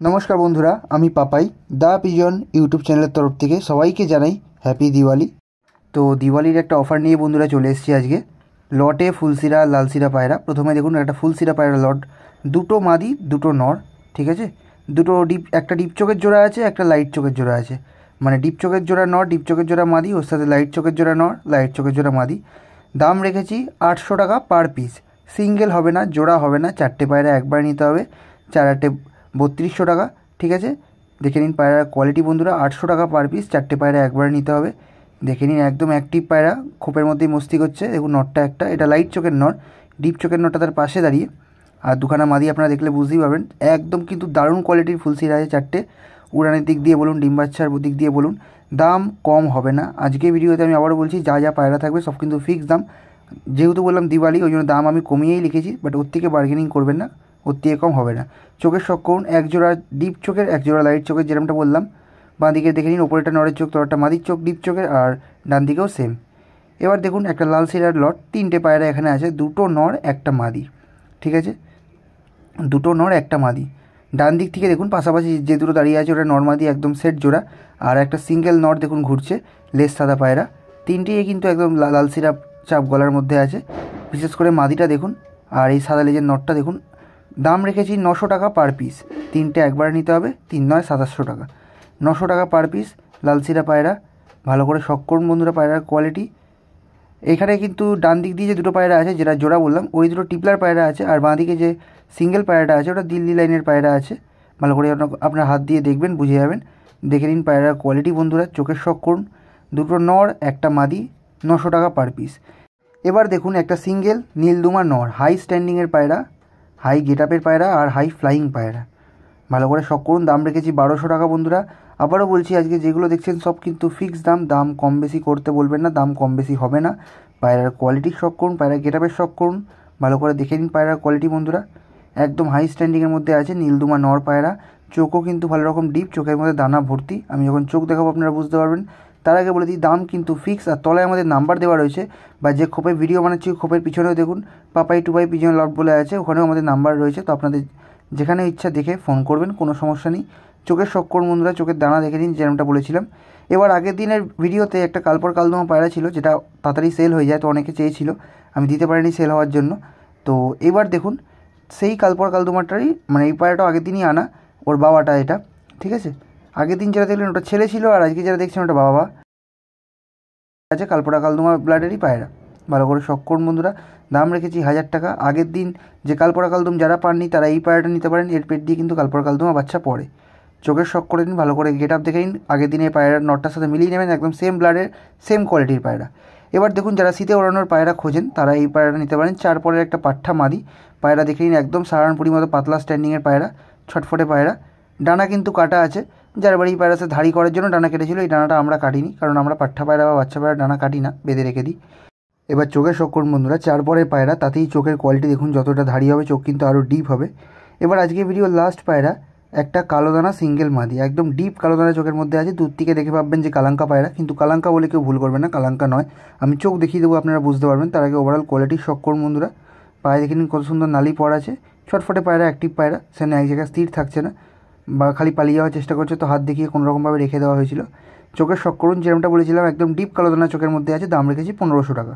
নমস্কার বন্ধুরা, আমি পাপাই দ্য পিজন ইউটিউব চ্যানেলের তরফ থেকে সবাইকে জানাই হ্যাপি দিওয়ালি। তো দিওয়ালির একটা অফার নিয়ে বন্ধুরা চলে এসেছি আজকে। লটে ফুলশিরা লালশিরা পায়রা। প্রথমে দেখুন একটা ফুলশিরা পায়রা লট, দুটো মাদি দুটো নর, ঠিক আছে। দুটো ডিপ, একটা ডিপ চোখের জোড়া আছে, একটা লাইট চোখের জোড়া আছে। মানে ডিপ চোখের জোড়া নর, ডিপ চোখের জোড়া মাদি, ওর সাথে লাইট চোখের জোড়া নর, লাইট চোখের জোড়া মাদি। দাম রেখেছি 800 টাকা পার পিস। সিঙ্গেল হবে না, জোড়া হবে না, চারটে পায়রা একবার নিতে হবে। 4 3200 টাকা, ঠিক আছে। দেখে নিন পায়রার কোয়ালিটি বন্ধুরা, 800 টাকা পার পিস, চারটে পায়রা একবার নিতে হবে। দেখে নিন একদম অ্যাক্টিভ পায়রা, খোপের মধ্যেই মস্তি করছে। দেখুন নটটা একটা, এটা লাইট চোখের নর, ডিপ চোখের নটটা তার পাশে দাঁড়িয়ে। আর দুখানা মাদি আপনারা দেখলে বুঝতেই পারবেন। একদম কিন্তু দারুণ কোয়ালিটির ফুলশিরা আছে চারটে। উড়ানের দিক দিয়ে বলুন, ডিম বাচ্চার দিক দিয়ে বলুন, দাম কম হবে না। আজকে ভিডিওতে আমি আবারও বলছি, যা যা পায়রা থাকবে সব কিন্তু ফিক্স দাম। যেহেতু বললাম দিওয়ালি, ওই জন্য দাম আমি কমিয়েই লিখেছি, বাট ওর থেকে বার্গেনিং করবেন না, ওর থেকে কম হবে না। চোখের শখ করুন, এক জোড়া ডিপ চোখের, এক জোড়া লাইট চোখের, যেরকমটা বললাম। বাঁ দিকে দেখে নিন, ওপরেটা নরের চোখ, তোরটা মাদির চোখ ডিপ চোখের, আর ডান দিকেও সেম। এবার দেখুন একটা লাল শিরার লট, তিনটে পায়রা এখানে আছে, দুটো নর একটা মাদি, ঠিক আছে। দুটো নর একটা মাদি। ডান দিক থেকে দেখুন পাশাপাশি যে দুটো দাঁড়িয়ে আছে ওটা নর মাদি, একদম সেট জোড়া। আর একটা সিঙ্গেল নর দেখুন ঘুরছে, লেস সাদা পায়রা। তিনটেই কিন্তু একদম লাল শিরা চাপ গলার মধ্যে আছে। বিশেষ করে মাদিটা দেখুন, আর এই সাদা লেজের নটটা দেখুন। দাম রেখেছি 900 টাকা পার পিস। তিনটে একবার নিতে হবে, 3 9 2700 টাকা। 900 টাকা পার পিস লালশিরা পায়রা। ভালো করে শখ করুন বন্ধুরা পায়রার কোয়ালিটি। এখানে কিন্তু ডান দিক দিয়ে যে দুটো পায়রা আছে, যেটা জোড়া বললাম, ওই দুটো টিপলার পায়রা আছে। আর বাঁ দিকে যে সিঙ্গেল পায়রাটা আছে ওটা দিল্লি লাইনের পায়রা আছে। ভালো করে আপনার হাত দিয়ে দেখবেন, বুঝে যাবেন। দেখে নিন পায়রার কোয়ালিটি বন্ধুরা, চোখের শখ করুন। দুটো নর একটা মাদি, 900 টাকা পার পিস। এবার দেখুন একটা সিঙ্গেল নীলদুমা নর, হাই স্ট্যান্ডিংয়ের পায়রা, হাই গেট আপের পায়রা আর হাই ফ্লাইং পায়রা। ভালো করে শখ করুন। দাম রেখেছি 1200 টাকা বন্ধুরা। আবারও বলছি, আজকে যেগুলো দেখছেন সব কিন্তু ফিক্সড দাম, দাম কম বেশি করতে বলবেন না, দাম কম বেশি হবে না। পায়রার কোয়ালিটির শখ করুন, পায়রার গেট আপের শখ করুন। ভালো করে দেখে নিন পায়রার কোয়ালিটি বন্ধুরা, একদম হাই স্ট্যান্ডিংয়ের মধ্যে আছে। নীলদুমা নর পায়রা, চোখও কিন্তু ভালো রকম ডিপ, চোখের মধ্যে দানা ভর্তি। আমি যখন চোখ দেখাবো আপনারা বুঝতে পারবেন। তার আগে বলে দিই, দাম কিন্তু ফিক্স। আর তলায় আমাদের নাম্বার দেওয়া রয়েছে, বা যে খোপের ভিডিও বানাচ্ছি খোপের পিছনেও দেখুন পাপাই টুপাই পিজন লট বলে আছে, ওখানেও আমাদের নাম্বার রয়েছে। তো আপনাদের যেখানে ইচ্ছা দেখে ফোন করবেন, কোনো সমস্যা নেই। চোখের শখ করুন বন্ধুরা, চোখের দানা দেখে নিন, যেরকমটা বলেছিলাম। এবার আগের দিনের ভিডিওতে একটা কালপর কালদমা পায়রা ছিল, যেটা তাড়াতাড়ি সেল হয়ে যায়, তো অনেকে চেয়েছিল, আমি দিতে পারিনি সেল হওয়ার জন্য। তো এবার দেখুন সেই কালপর কালদমাটারই, মানে এই পায়রাটাও আগের দিনই আনা, ওর বাবাটা এটা, ঠিক আছে। আগের দিন যেটা দেখলেন ওটা ছেলে ছিল, আর আজকে যেটা দেখছেন ওটা বাবা আছে। কালপরা কালদমা ব্লাডেরই পায়রা। ভালো করে শখ করুন বন্ধুরা। দাম রেখেছি 1000 টাকা। আগের দিন যে কালপরা কালদম যারা পাননি তারা এই পায়রাটা নিতে পারেন, এর পেট দিয়ে কিন্তু কালপরা কালদমা বাচ্চা পড়ে। চোখের শখ করে নিন, ভালো করে গেট আপ দেখে নিন। আগের দিনে পায়রার নটটার সাথে মিলিয়ে নেবেন, একদম সেম ব্লাডের সেম কোয়ালিটির পায়রা। এবার দেখুন যারা শীতে ওড়ানোর পায়রা খোঁজেন তারা এই পায়রাটা নিতে পারেন। 4 পরের একটা পাঠা মাদি পায়রা দেখে নিন, একদম সাহারানপুরি মতো পাতলা স্ট্যান্ডিংয়ের পায়রা, ছটফটে পায়রা। ডানা কিন্তু কাটা আছে, যার বাড়ি পায়রা সে ধাড়ি করার জন্য ডানা কেটেছিল। এই ডানাটা আমরা কাটিনি, কারণ আমরা পাঠা পায়রা বা বাচ্চা পায়রা ডানা কাটি না, বেঁধে রেখে দিই। এবার চোখের শখ করুন বন্ধুরা, 4 পরের পায়রা, তাতেই চোখের কোয়ালিটি দেখুন, যতটা ধাড়ি হবে চোখ কিন্তু আরও ডিপ হবে। এবার আজকে ভিডিওর লাস্ট পায়রা একটা কালো দানা সিঙ্গেল মাদি, একদম ডিপ কালো দানা চোখের মধ্যে আছে। দূর থেকে দেখে ভাববেন যে কালাঙ্কা পায়রা, কিন্তু কালাঙ্কা বলে কেউ ভুল করবেন না, কালাঙ্কা নয়। আমি চোখ দেখিয়ে দেবো, আপনারা বুঝতে পারবেন। তার আগে ওভারঅল কোয়ালিটির শখ করুন বন্ধুরা। পায়ে দেখে নিন কত সুন্দর নালি পড়া আছে। ছটফটে পায়রা, অ্যাক্টিভ পায়রা, সেখানে এক জায়গায় স্থির থাকছে না, বা খালি পালিয়ে যাওয়ার চেষ্টা করছে, তো হাত দেখিয়ে কোনোরকমভাবে রেখে দেওয়া হয়েছিল। চোখের শখ করুন, যেরকমটা বলেছিলাম, একদম ডিপ কালো দানা চোখের মধ্যে আছে। দাম রেখেছি 1500 টাকা।